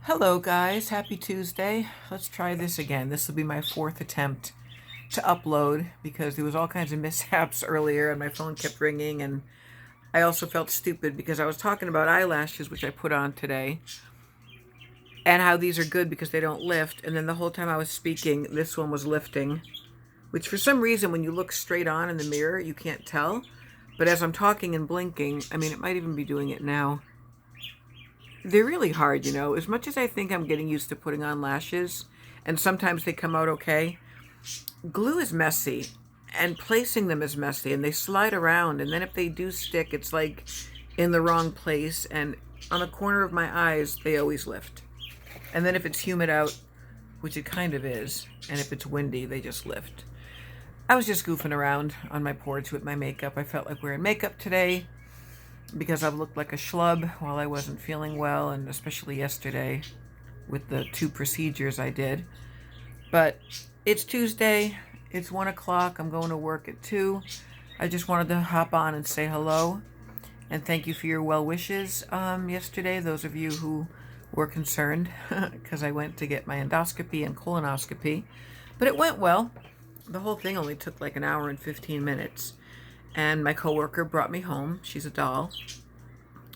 Hello guys, happy Tuesday. Let's try this again. This will be my fourth attempt to upload because there was all kinds of mishaps earlier and my phone kept ringing, and I also felt stupid because I was talking about eyelashes, which I put on today, and how these are good because they don't lift, and then the whole time I was speaking this one was lifting, which for some reason when you look straight on in the mirror you can't tell, but as I'm talking and blinking, I mean, it might even be doing it now. They're really hard, as much as I think I'm getting used to putting on lashes, and sometimes they come out okay. Glue is messy, and placing them is messy, and they slide around, and then if they do stick, it's like in the wrong place, and on the corner of my eyes, they always lift. And then if it's humid out, which it kind of is, and if it's windy, they just lift. I was just goofing around on my porch with my makeup. I felt like wearing makeup today because I've looked like a schlub while I wasn't feeling well, and especially yesterday with the 2 procedures I did. But it's Tuesday, it's 1 o'clock, I'm going to work at 2. I just wanted to hop on and say hello and thank you for your well wishes yesterday, those of you who were concerned because I went to get my endoscopy and colonoscopy. But it went well. The whole thing only took like an hour and 15 minutes. And my coworker brought me home. She's a doll.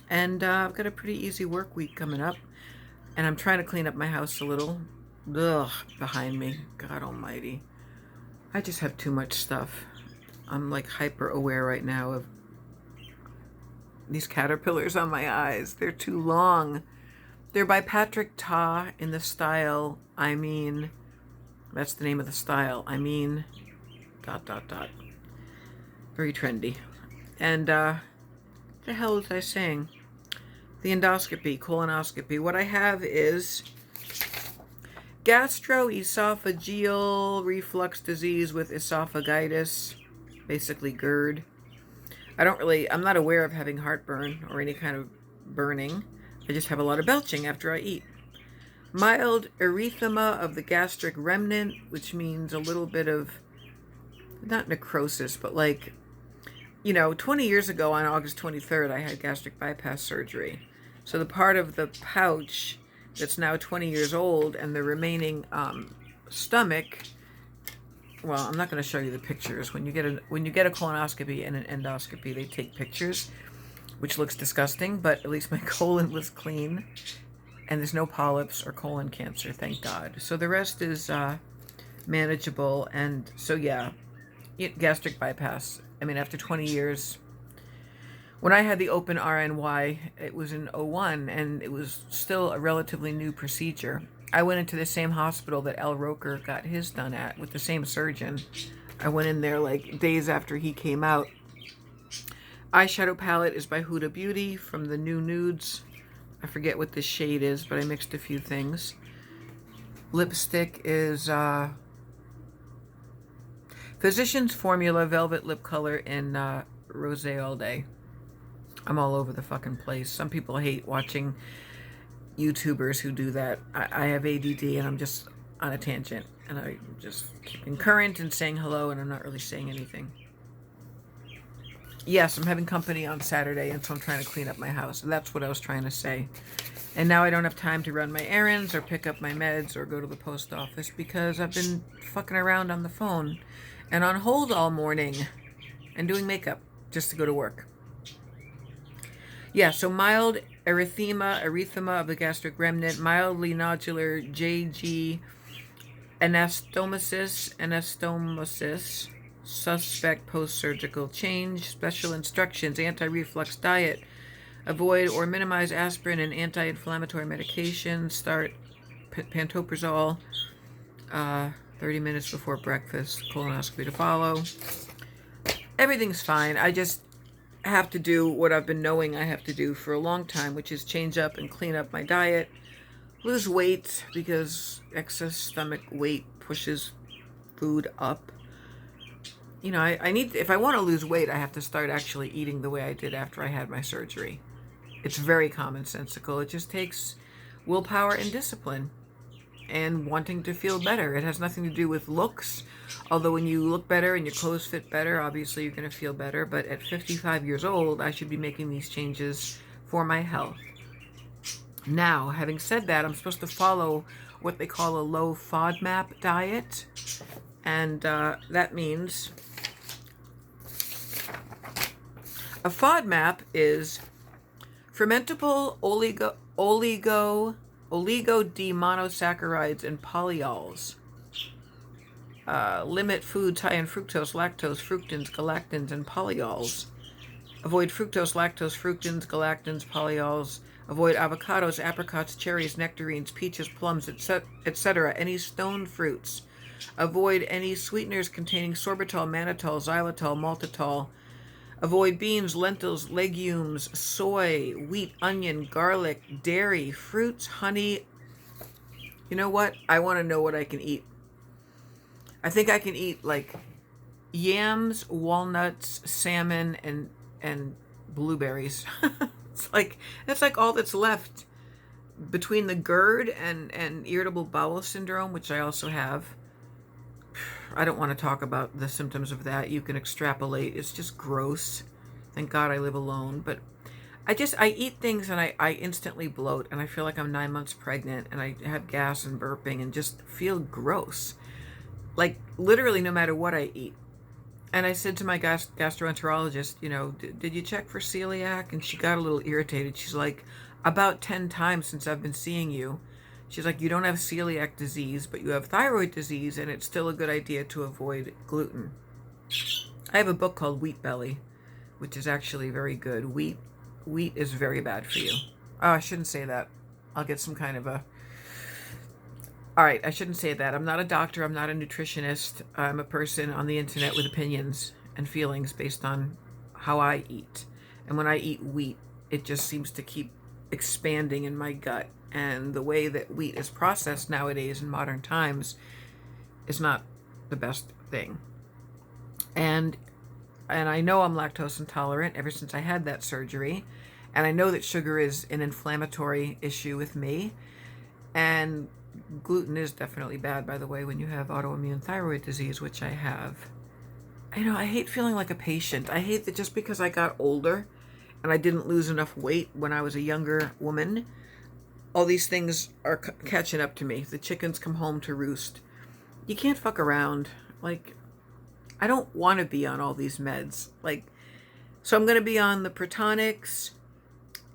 And I've got a pretty easy work week coming up. And I'm trying to clean up my house a little. Ugh, behind me. God almighty. I just have too much stuff. I'm like hyper aware right now of these caterpillars on my eyes. They're too long. They're by Patrick Ta in the style, I mean, that's the name of the style. I mean, ... Very trendy. And the hell was I saying? The endoscopy, colonoscopy. What I have is gastroesophageal reflux disease with esophagitis, basically GERD. I'm not aware of having heartburn or any kind of burning. I just have a lot of belching after I eat. Mild erythema of the gastric remnant, which means a little bit of, not necrosis, but like, 20 years ago on August 23rd, I had gastric bypass surgery. So the part of the pouch that's now 20 years old and the remaining stomach, well, I'm not going to show you the pictures. When you get a colonoscopy and an endoscopy, they take pictures, which looks disgusting, but at least my colon was clean and there's no polyps or colon cancer, thank God. So the rest is manageable. And so, yeah, gastric bypass. I mean, after 20 years, when I had the open RNY, it was in '01, and it was still a relatively new procedure. I went into the same hospital that Al Roker got his done at with the same surgeon. I went in there like days after he came out. Eyeshadow palette is by Huda Beauty from the New Nudes. I forget what this shade is, but I mixed a few things. Lipstick is Physicians Formula Velvet Lip Color in Rosé All Day. I'm all over the fucking place. Some people hate watching YouTubers who do that. I have ADD and I'm just on a tangent. And I'm just keeping current and saying hello, and I'm not really saying anything. Yes, I'm having company on Saturday, and so I'm trying to clean up my house. That's what I was trying to say. And now I don't have time to run my errands or pick up my meds or go to the post office because I've been fucking around on the phone and on hold all morning and doing makeup just to go to work. Yeah, so mild erythema of the gastric remnant, mildly nodular JG anastomosis, suspect post-surgical change, special instructions, anti-reflux diet, avoid or minimize aspirin and anti-inflammatory medication, start pantoprazole 30 minutes before breakfast, colonoscopy to follow. Everything's fine. I just have to do what I've been knowing I have to do for a long time, which is change up and clean up my diet, lose weight because excess stomach weight pushes food up. I need, if I want to lose weight, I have to start actually eating the way I did after I had my surgery. It's very commonsensical. It just takes willpower and discipline and wanting to feel better. It has nothing to do with looks. Although when you look better and your clothes fit better, obviously you're going to feel better. But at 55 years old, I should be making these changes for my health. Now, having said that, I'm supposed to follow what they call a low FODMAP diet. And that means a FODMAP is fermentable oligo-D-monosaccharides and polyols. Limit foods high in fructose, lactose, fructans, galactans, and polyols. Avoid fructose, lactose, fructans, galactans, polyols. Avoid avocados, apricots, cherries, nectarines, peaches, plums, etc. Any stone fruits. Avoid any sweeteners containing sorbitol, mannitol, xylitol, maltitol. Avoid beans, lentils, legumes, soy, wheat, onion, garlic, dairy, fruits, honey. You know what? I want to know what I can eat. I think I can eat like yams, walnuts, salmon, and blueberries. That's like all that's left between the GERD and irritable bowel syndrome, which I also have. I don't want to talk about the symptoms of that. You can extrapolate. It's just gross. Thank God I live alone. But I eat things and I instantly bloat and I feel like I'm 9 months pregnant and I have gas and burping and just feel gross. Like literally no matter what I eat. And I said to my gastroenterologist, did you check for celiac? And she got a little irritated. She's like, about 10 times since I've been seeing you. She's like, you don't have celiac disease, but you have thyroid disease, and it's still a good idea to avoid gluten. I have a book called Wheat Belly, which is actually very good. Wheat is very bad for you. Oh, I shouldn't say that. I'll get some kind of a... All right, I shouldn't say that. I'm not a doctor. I'm not a nutritionist. I'm a person on the internet with opinions and feelings based on how I eat. And when I eat wheat, it just seems to keep expanding in my gut. And the way that wheat is processed nowadays in modern times is not the best thing. And I know I'm lactose intolerant ever since I had that surgery. And I know that sugar is an inflammatory issue with me. And gluten is definitely bad, by the way, when you have autoimmune thyroid disease, which I have. I hate feeling like a patient. I hate that just because I got older and I didn't lose enough weight when I was a younger woman, all these things are catching up to me. The chickens come home to roost. You can't fuck around. Like, I don't want to be on all these meds. So I'm going to be on the Protonix,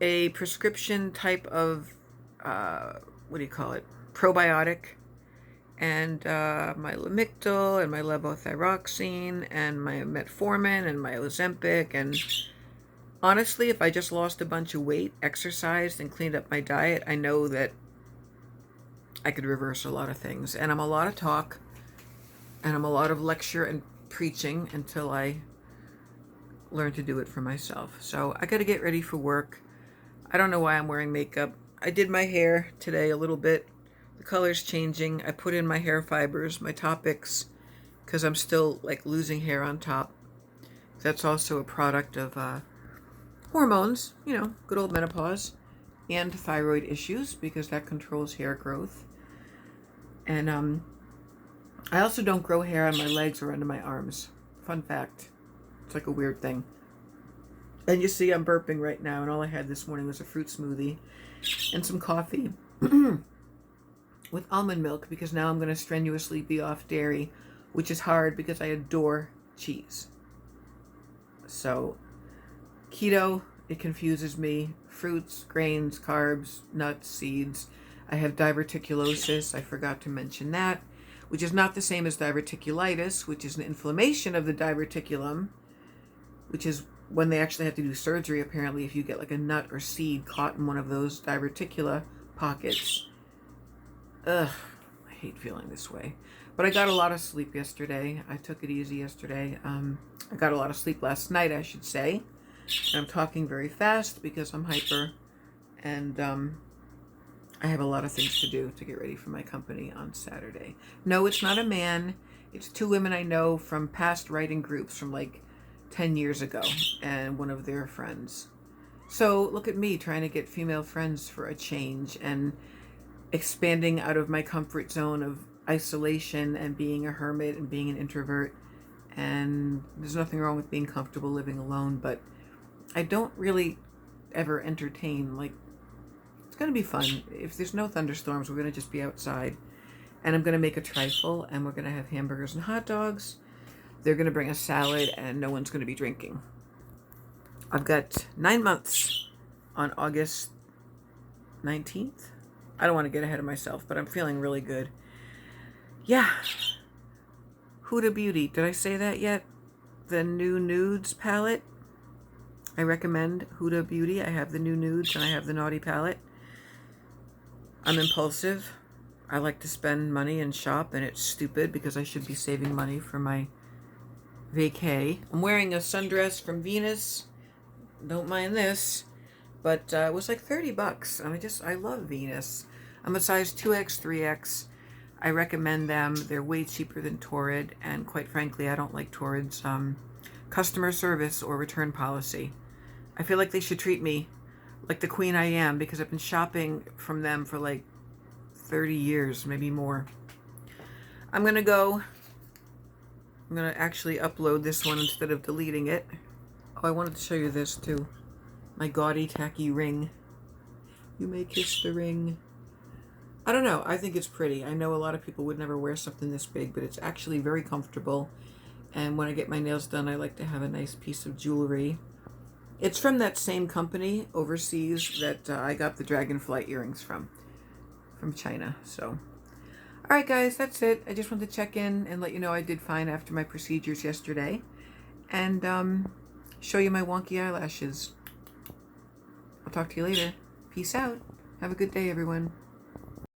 a prescription type of, probiotic, and my Lamictal, and my levothyroxine, and my metformin, and my Ozempic. And honestly, if I just lost a bunch of weight, exercised, and cleaned up my diet, I know that I could reverse a lot of things. And I'm a lot of talk, and I'm a lot of lecture and preaching until I learn to do it for myself. So I got to get ready for work. I don't know why I'm wearing makeup. I did my hair today a little bit. The color's changing. I put in my hair fibers, my Topics, because I'm still losing hair on top. That's also a product of hormones, good old menopause, and thyroid issues, because that controls hair growth. And I also don't grow hair on my legs or under my arms. Fun fact. It's like a weird thing. And you see I'm burping right now, and all I had this morning was a fruit smoothie and some coffee with almond milk, because now I'm going to strenuously be off dairy, which is hard because I adore cheese. So keto, it confuses me. Fruits, grains, carbs, nuts, seeds. I have diverticulosis. I forgot to mention that, which is not the same as diverticulitis, which is an inflammation of the diverticulum, which is when they actually have to do surgery, apparently, if you get a nut or seed caught in one of those diverticula pockets. Ugh, I hate feeling this way. But I got a lot of sleep yesterday. I took it easy yesterday. I got a lot of sleep last night, I should say. And I'm talking very fast because I'm hyper. And I have a lot of things to do to get ready for my company on Saturday. No, it's not a man. It's two women I know from past writing groups from 10 years ago, and one of their friends. So look at me trying to get female friends for a change and expanding out of my comfort zone of isolation and being a hermit and being an introvert. And there's nothing wrong with being comfortable living alone, but I don't really ever entertain going to be fun. If there's no thunderstorms, we're going to just be outside. And I'm going to make a trifle, and we're going to have hamburgers and hot dogs. They're going to bring a salad, and no one's going to be drinking. I've got 9 months on August 19th. I don't want to get ahead of myself, but I'm feeling really good. Yeah. Huda Beauty. Did I say that yet? The new Nudes palette. I recommend Huda Beauty. I have the new Nudes and I have the Naughty palette. I'm impulsive. I like to spend money and shop, and it's stupid because I should be saving money for my vacay. I'm wearing a sundress from Venus. Don't mind this. But it was like $30, and I love Venus. I'm a size 2X, 3X. I recommend them. They're way cheaper than Torrid, and quite frankly, I don't like Torrid's customer service or return policy. I feel like they should treat me like the queen I am, because I've been shopping from them for like 30 years, maybe more. I'm going to actually upload this one instead of deleting it. Oh, I wanted to show you this too. My gaudy, tacky ring. You may kiss the ring. I don't know. I think it's pretty. I know a lot of people would never wear something this big, but it's actually very comfortable. And when I get my nails done, I like to have a nice piece of jewelry. It's from that same company overseas that I got the dragonfly earrings from China. So, all right, guys, that's it. I just wanted to check in and let you know I did fine after my procedures yesterday, and show you my wonky eyelashes. I'll talk to you later. Peace out. Have a good day, everyone.